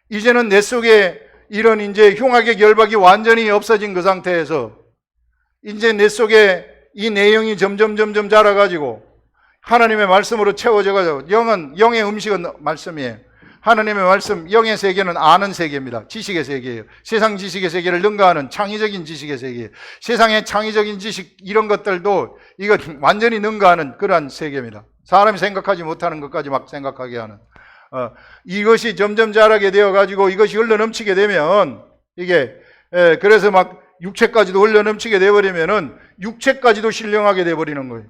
이제는 내 속에 이런 이제 흉악의 결박이 완전히 없어진 그 상태에서 이제 내 속에 이 내용이 점점 자라가지고 하나님의 말씀으로 채워져가지고, 영의 음식은 말씀이에요. 하나님의 말씀, 영의 세계는 아는 세계입니다. 지식의 세계예요. 세상 지식의 세계를 능가하는 창의적인 지식의 세계예요. 세상의 창의적인 지식 이런 것들도 이거 완전히 능가하는 그러한 세계입니다. 사람이 생각하지 못하는 것까지 막 생각하게 하는, 이것이 점점 자라게 되어가지고 이것이 흘러넘치게 되면 이게 그래서 막 육체까지도 흘러넘치게 되어버리면은 육체까지도 신령하게 되어버리는 거예요.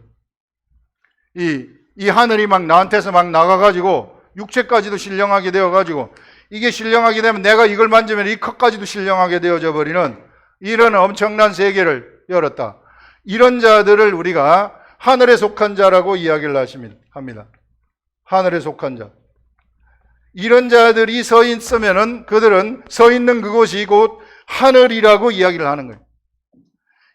이 하늘이 막 나한테서 막 나가가지고 육체까지도 신령하게 되어가지고, 이게 신령하게 되면 내가 이걸 만지면 이 컵까지도 신령하게 되어져 버리는 이런 엄청난 세계를 열었다. 이런 자들을 우리가 하늘에 속한 자라고 이야기를 합니다. 하늘에 속한 자. 이런 자들이 서 있으면은 그들은 서 있는 그곳이 곧 하늘이라고 이야기를 하는 거예요.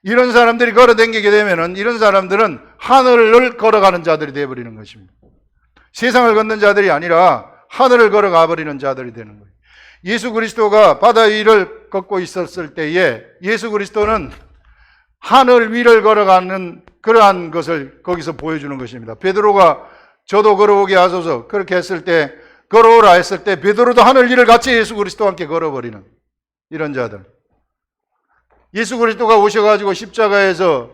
이런 사람들이 걸어 다니게 되면은 이런 사람들은 하늘을 걸어가는 자들이 되어버리는 것입니다. 세상을 걷는 자들이 아니라 하늘을 걸어가 버리는 자들이 되는 거예요. 예수 그리스도가 바다 위를 걷고 있었을 때에 예수 그리스도는 하늘 위를 걸어가는 그러한 것을 거기서 보여주는 것입니다. 베드로가 저도 걸어오게 하소서 그렇게 했을 때, 걸어오라 했을 때 베드로도 하늘 위를 같이 예수 그리스도와 함께 걸어버리는 이런 자들. 예수 그리스도가 오셔가지고 십자가에서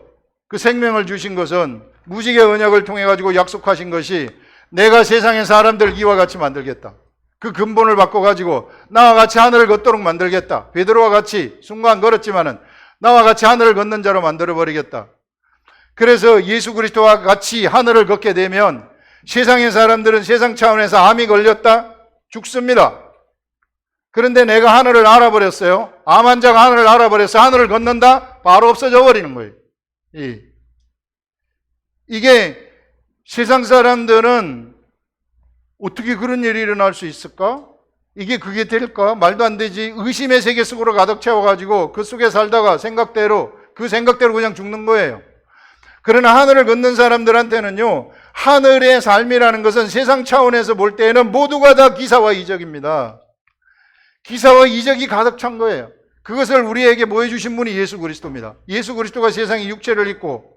그 생명을 주신 것은 무지개 언약을 통해 가지고 약속하신 것이 내가 세상의 사람들 이와 같이 만들겠다. 그 근본을 바꿔가지고 나와 같이 하늘을 걷도록 만들겠다. 베드로와 같이 순간 걸었지만은 나와 같이 하늘을 걷는 자로 만들어버리겠다. 그래서 예수 그리스도와 같이 하늘을 걷게 되면 세상의 사람들은 세상 차원에서 암이 걸렸다? 죽습니다. 그런데 내가 하늘을 알아버렸어요. 암 환자가 하늘을 알아버려서 하늘을 걷는다? 바로 없어져 버리는 거예요. 이게 세상 사람들은 어떻게 그런 일이 일어날 수 있을까? 이게 그게 될까? 말도 안 되지. 의심의 세계 속으로 가득 채워가지고 그 속에 살다가 그 생각대로 그냥 죽는 거예요. 그러나 하늘을 걷는 사람들한테는요, 하늘의 삶이라는 것은 세상 차원에서 볼 때에는 모두가 다 기사와 이적입니다. 기사와 이적이 가득 찬 거예요. 그것을 우리에게 보여주신 분이 예수 그리스도입니다. 예수 그리스도가 세상에 육체를 입고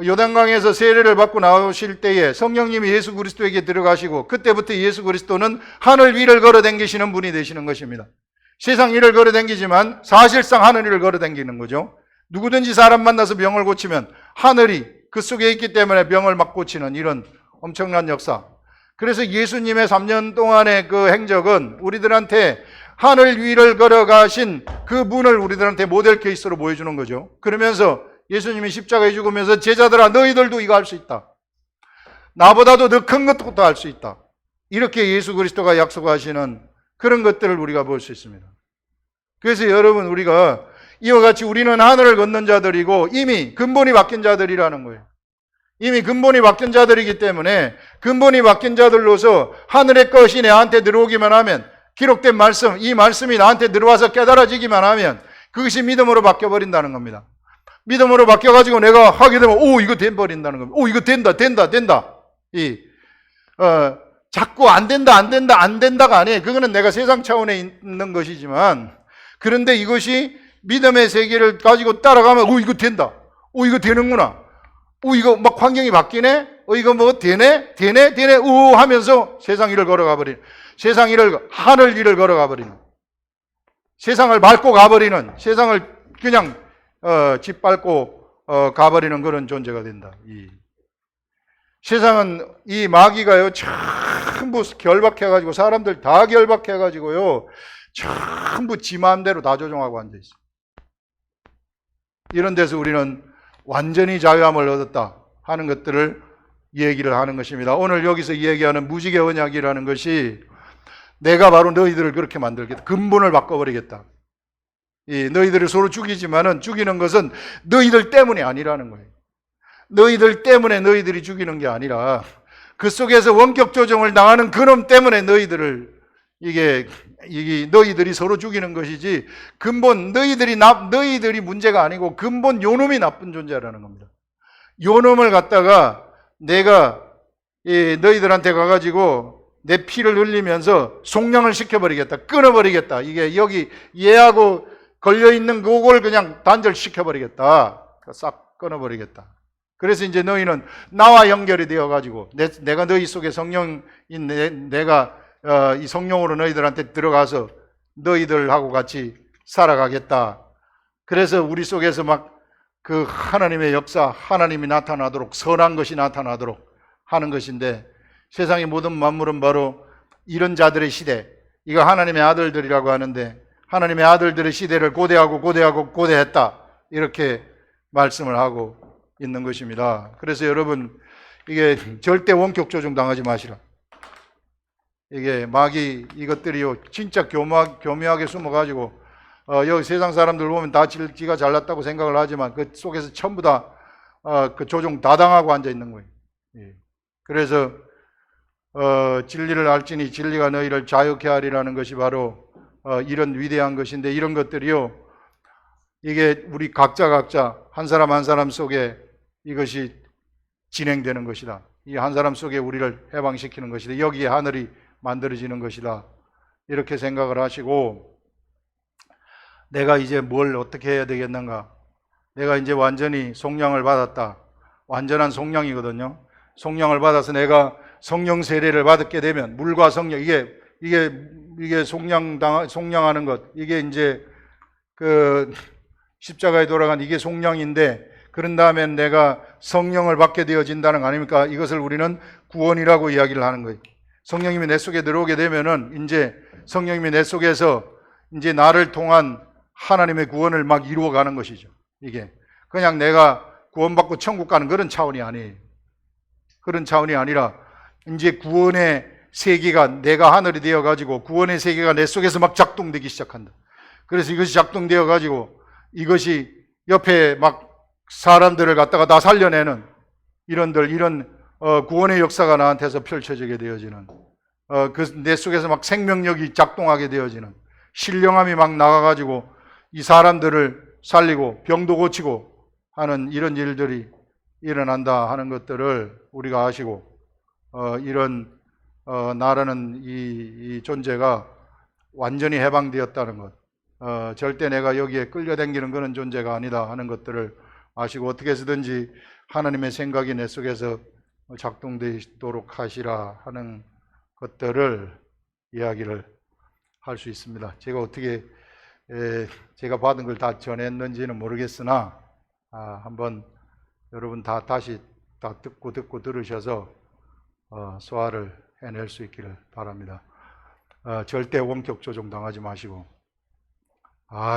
요단강에서 세례를 받고 나오실 때에 성령님이 예수 그리스도에게 들어가시고 그때부터 예수 그리스도는 하늘 위를 걸어 다니시는 분이 되시는 것입니다. 세상 위를 걸어 다니지만 사실상 하늘 위를 걸어 다니는 거죠. 누구든지 사람 만나서 병을 고치면 하늘이 그 속에 있기 때문에 병을 막 고치는 이런 엄청난 역사. 그래서 예수님의 3년 동안의 그 행적은 우리들한테 하늘 위를 걸어가신 그 문을 우리들한테 모델 케이스로 보여주는 거죠. 그러면서 예수님이 십자가에 죽으면서 제자들아 너희들도 이거 할 수 있다. 나보다도 더 큰 것도 할 수 있다. 이렇게 예수 그리스도가 약속하시는 그런 것들을 우리가 볼 수 있습니다. 그래서 여러분, 우리가 이와 같이 우리는 하늘을 걷는 자들이고 이미 근본이 바뀐 자들이라는 거예요. 이미 근본이 바뀐 자들이기 때문에 근본이 바뀐 자들로서 하늘의 것이 내한테 들어오기만 하면, 기록된 말씀, 이 말씀이 나한테 들어와서 깨달아지기만 하면 그것이 믿음으로 바뀌어버린다는 겁니다. 믿음으로 바뀌어가지고 내가 하게 되면 이거 돼버린다는 겁니다. 이거 된다. 자꾸 안 된다가 아니에요. 그거는 내가 세상 차원에 있는 것이지만, 그런데 이것이 믿음의 세계를 가지고 따라가면 이거 된다. 이거 되는구나. 이거 막 환경이 바뀌네. 이거 뭐 되네 하면서 세상 일을 걸어가 버리는. 세상 일을, 하늘 일을 걸어가 버리는, 세상을 밟고 가버리는, 세상을 그냥 짓밟고 가버리는 그런 존재가 된다. 세상은 이 마귀가요 전부 결박해가지고 사람들 다 결박해가지고요 전부 지 마음대로 다 조종하고 앉아있어. 이런 데서 우리는 완전히 자유함을 얻었다 하는 것들을 얘기를 하는 것입니다. 오늘 여기서 얘기하는 무지개 언약이라는 것이 내가 바로 너희들을 그렇게 만들겠다. 근본을 바꿔버리겠다. 너희들을 서로 죽이지만은 죽이는 것은 너희들 때문이 아니라는 거예요. 너희들 때문에 너희들이 죽이는 게 아니라 그 속에서 원격 조정을 당하는 그놈 때문에 너희들을 너희들이 서로 죽이는 것이지 근본 너희들이 문제가 아니고 근본 요놈이 나쁜 존재라는 겁니다. 요놈을 갖다가 내가 너희들한테 가가지고 내 피를 흘리면서 속량을 시켜버리겠다. 끊어버리겠다. 이게 여기 얘하고 걸려있는 그걸 그냥 단절시켜버리겠다. 싹 끊어버리겠다. 그래서 이제 너희는 나와 연결이 되어가지고 내가 너희 속에 성령인 내가 이 성령으로 너희들한테 들어가서 너희들하고 같이 살아가겠다. 그래서 우리 속에서 막 그 하나님의 역사, 하나님이 나타나도록 선한 것이 나타나도록 하는 것인데 세상의 모든 만물은 바로 이런 자들의 시대, 이거 하나님의 아들들이라고 하는데 하나님의 아들들의 시대를 고대했다 이렇게 말씀을 하고 있는 것입니다. 그래서 여러분 이게 절대 원격 조종 당하지 마시라. 이게 마귀 이것들이요 진짜 교묘하게 숨어가지고 여기 세상 사람들 보면 다 지가 잘났다고 생각을 하지만 그 속에서 전부 다 그 조종 다 당하고 앉아 있는 거예요. 그래서 진리를 알지니 진리가 너희를 자유케 하리라는 것이 바로 이런 위대한 것인데 이런 것들이요 이게 우리 각자 한 사람 한 사람 속에 이것이 진행되는 것이다. 이 한 사람 속에 우리를 해방시키는 것이다. 여기에 하늘이 만들어지는 것이다. 이렇게 생각을 하시고 내가 이제 뭘 어떻게 해야 되겠는가? 내가 이제 완전히 속량을 받았다. 완전한 속량이거든요. 속량을 받아서 내가 성령 세례를 받게 되면 물과 성령 이게 속량하는 것 이게 이제 그 십자가에 돌아간 이게 속량인데 그런 다음에 내가 성령을 받게 되어진다는 거 아닙니까? 이것을 우리는 구원이라고 이야기를 하는 거예요. 성령님이 내 속에 들어오게 되면은 이제 성령님이 내 속에서 이제 나를 통한 하나님의 구원을 막 이루어가는 것이죠. 이게 그냥 내가 구원받고 천국 가는 그런 차원이 아니에요. 그런 차원이 아니라 이제 구원의 세계가 내가 하늘이 되어가지고 구원의 세계가 내 속에서 막 작동되기 시작한다. 그래서 이것이 작동되어가지고 이것이 옆에 막 사람들을 갖다가 다 살려내는 이런 구원의 역사가 나한테서 펼쳐지게 되어지는 그 내 속에서 막 생명력이 작동하게 되어지는 신령함이 막 나가가지고 이 사람들을 살리고 병도 고치고 하는 이런 일들이 일어난다 하는 것들을 우리가 아시고 이런 나라는 이 존재가 완전히 해방되었다는 것 절대 내가 여기에 끌려다니는 그런 존재가 아니다 하는 것들을 아시고 어떻게 해서든지 하나님의 생각이 내 속에서 작동되도록 하시라 하는 것들을 이야기를 할 수 있습니다. 제가 어떻게 제가 받은 걸 다 전했는지는 모르겠으나 한번 여러분 다시 듣고 들으셔서 소화를 해낼 수 있기를 바랍니다. 절대 원격 조종 당하지 마시고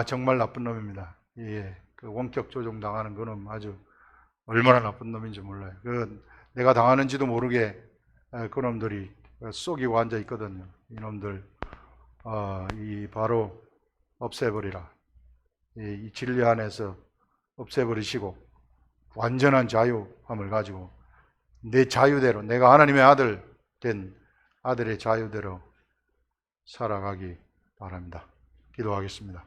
정말 나쁜 놈입니다. 예, 그 원격 조종 당하는 그놈 아주 얼마나 나쁜 놈인지 몰라요. 내가 당하는지도 모르게 그놈들이 쏘기고 앉아 있거든요. 이놈들 바로 없애버리라. 이 진리 안에서 없애버리시고 완전한 자유함을 가지고 내 자유대로 내가 하나님의 아들 된 아들의 자유대로 살아가기 바랍니다. 기도하겠습니다.